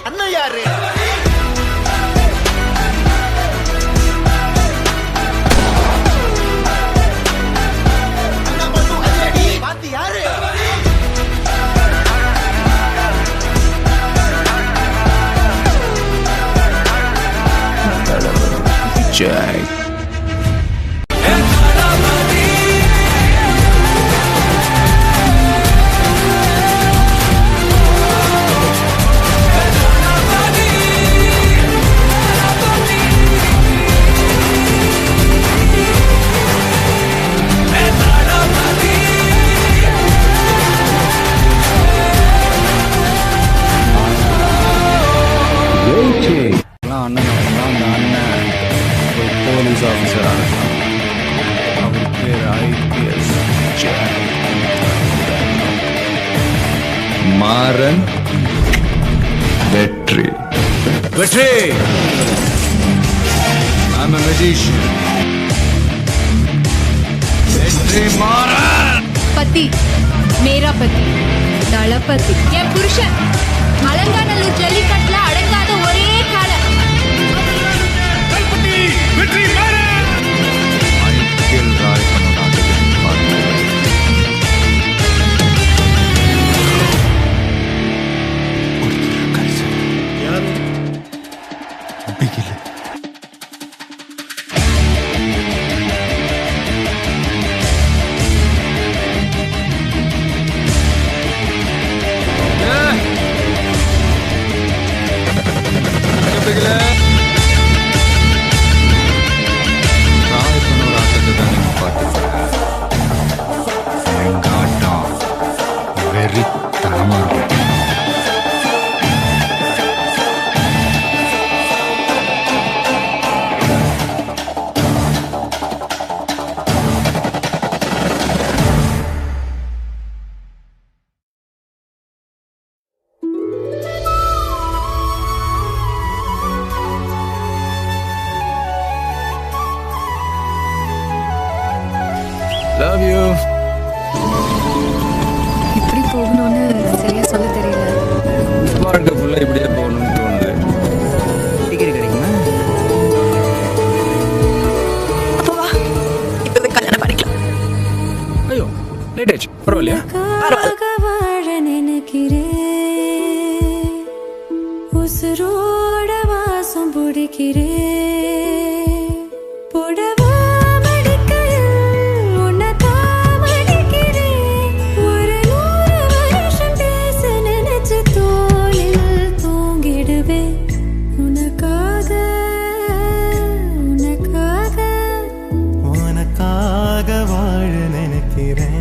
அண்ணன் யாரு? பாத்து யாரு? விஜய். போலீஸ் ஆஃபீஸராக இருக்கலாம். அவர் பேர் ஐபிஎஸ் மாறன் வெற்றி. வெற்றி! I'm a magician. வெற்றி மாறன். पति मेरा पति दलपति என் புருஷன் அலங்காநல்லூர் ஜல்லிக்கட்டுல அடங்காத ஒரே கால வெற்றி மாறன். ஐக்கியல் Rai Love you. இப்படி போகணும்னு சரியா சொல்ல தெரியல. வாழ்க்கை ஃபுல்லா இப்படியே போகணும்னு தோணுது. டிக்கெட் கிடைக்குமா? அப்போ வா, இப்பவே கல்யாணம் பண்ணிக்கலாம். ஐயோ லேட் ஆச்சு. பரவாயில்லையா? வாழ நினைக்கிறேன், உசுரோட வாசம் பிடிக்கிறேன், புடவா மடிக்கையில் உன்னை தாமடிக்கிறேன், ஒரு 100 வருஷம் பேச நினைச்சு தோளில் தூங்கிடுவேன், உனக்காக உனக்காக உனக்காக வாழ நினைக்கிறேன்,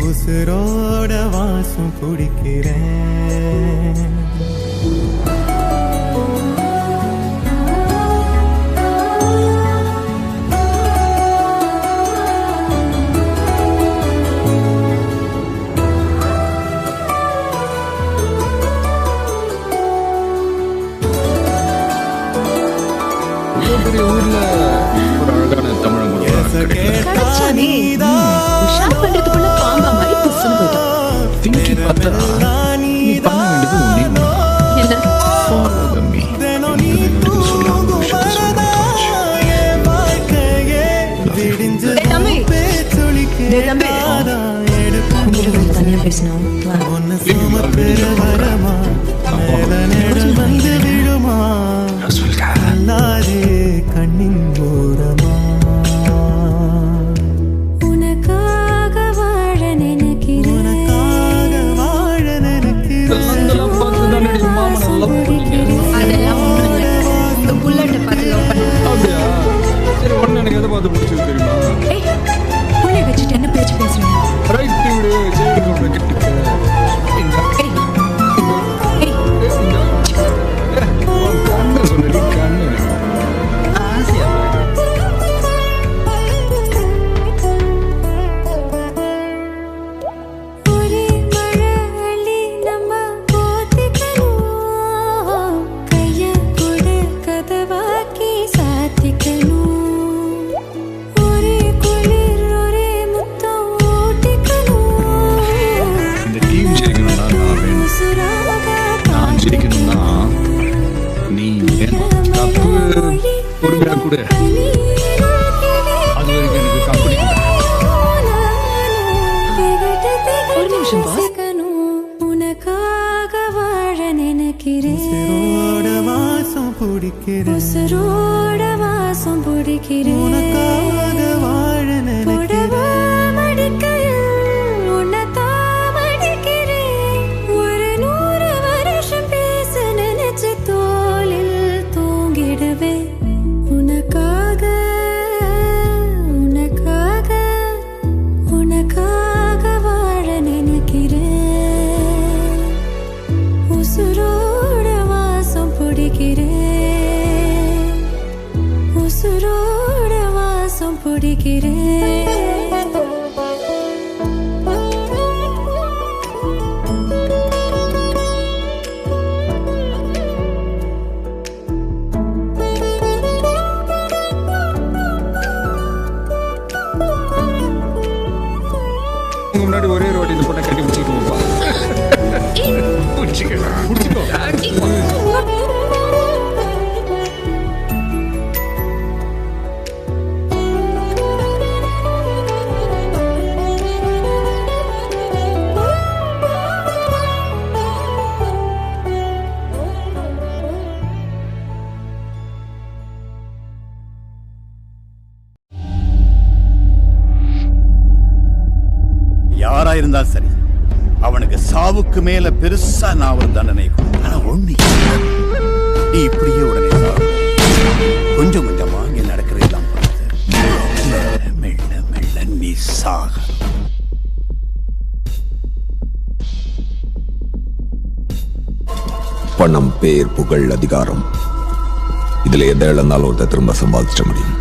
உசுரோட வாசம் குடிக்கிறேன். ஊர்ல ஒரு அழகான தமிழ் கிடைச்சானே உஷா பண்றதுக்குள்ள பாம்பா மாதிரி புசுன்னு போயிட்டான். திங்கி பார்த்தா நீ பண்ண வேண்டியது ஒண்ணே ஒண்ணு. என்ன? Follow the me. எனக்கு சொல்லாம ஒரு விஷயத்தை சொல்லணும்னு தோணுச்சு. டேய் தம்பி. தனியா பேசணும். கண்ணின் ஓரமா உனக்காக வாழ நினைக்கிறேன், உனக்காக வாழ நினைக்கிறேன். அதெல்லாம் ஒண்ணும் இல்ல. இந்த புல்லட்டை பார்த்து லவ் பண்ண. அப்படியா? சரி உடனே எனக்கு எதை பார்த்து பிடிச்சது தெரியுமா? ஏய், புள்ளை வச்சுட்டு என்ன பேச்சு பேசுறீங்க? ரைட் விடு ஜெயிக்கணும் கிட்ட கண்ணு சொன்னி கண்ணு ஆசையா ஒரே மழை அள்ளி நம்ம போத்திக்கணும், கைய கொடு கதவாக்கி சாத்திக்கணும், ஒரே பிடிக்கிறேன் உசுரோட வாசம் பிடிக்கிறேன் உனக்காக வாழ புடவா நினைக்கிறேன் மடிக்கையில் உன்னைத்தான் மடிக்கிறேன். ஒரு 100 வருஷம் பேச நினைச்சு தோளில் தூங்கிடுவேன். உனக்காக உனக்காக உனக்காக வாழ நினைக்கிறேன். உசுரோட வாசம் பிடிக்கிறேன். உசுரோட வாசம் பிடிக்கிறேன். உங்க முன்னாடி ஒரே ரோட்டி இந்த பொண்ணை கட்டி முடிச்சுக்கிட்டுப்பா. முடிச்சுக்கோ. யாரா இருந்தா சரி, அவனுக்கு சாவுக்கு மேல பெருசா நான் ஒரு தண்டனை கொடுத்தேன். ஆனா ஒண்ணு, நீ இப்படியே உடனே சாவு. கொஞ்சம் கொஞ்சமா இங்க நடக்கிறதெல்லாம் மெல்ல மெல்ல மெல்ல நீ சாக. பணம், பேர், புகழ், அதிகாரம், இதுல எதை இழந்தாலும் ஒருத்தர் திரும்ப சம்பாதிச்சிட முடியும்.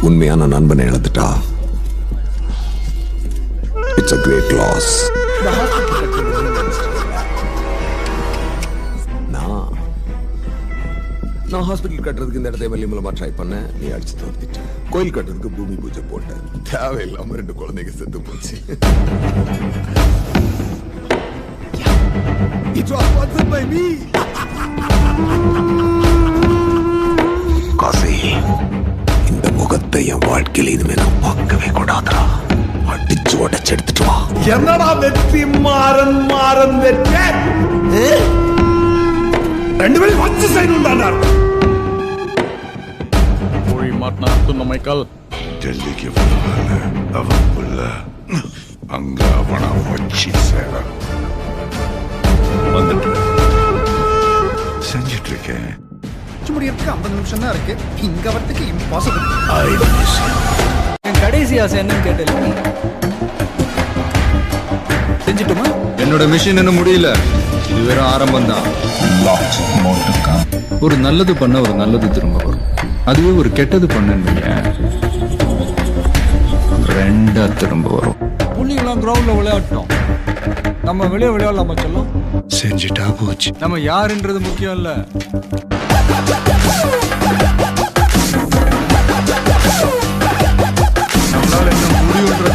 உண்மையான நண்பனை இழந்துட்டா இட்ஸ் a great loss. நான் ஹாஸ்பிட்டல் கட்டுறதுக்கு இந்த இடத்தை எம்எல்ஏ மூலமா ட்ரை பண்ணேன். நீ அடிச்சு தோர்த்திட்ட. கோயில் கட்டுறதுக்கு பூமி பூஜை போட்டேன். தேவையில்லாம 2 குழந்தைங்க செத்து போச்சு. It was sponsored by me. Kashi, இந்த முகத்தை என் வாழ்க்கையில் இனிமே நான் பார்க்கவே கூடாதுடா. அடிச்சு உடச்சு எடுத்துட்டு வா. என்னடா வெற்றி மாறன் மாறன் வெற்றி 2 பேரும் வச்சு செய்யணும்டா. போய் மாட்டினா துண்ண மைக்கால். டெல்லிக்கு வருவாங்க அவன் புள்ள, அங்க அவனை வச்சு சேர வந்துட்டு செஞ்சிட்டு இருக்கேன். முடியறதுக்கு 50 நிமிஷம் தான் இருக்கு. இங்க வரதுக்கு இம்பாசிபிள். என் கடைசி ஆசை என்னன்னு கேட்டேன். செஞ்சுட்டுமா? என்னோட மிஷின் இன்னும் முடியல. இது வெறும் ஆரம்பம் தான். ஒரு நல்லது பண்ண ஒரு நல்லது திரும்ப வரும். அதுவே ஒரு கெட்டது பண்ணுன்னு 2 திரும்ப வரும். புள்ளிங்களாம் கிரவுண்ட்ல விளையாட்டோம். நம்ம வெளியே விளையாடலாமா சொல்லும்? செஞ்சுட்டா போச்சு. நம்ம யாருன்றது முக்கியம் இல்ல. நம்மளால என்ன முடியுன்ற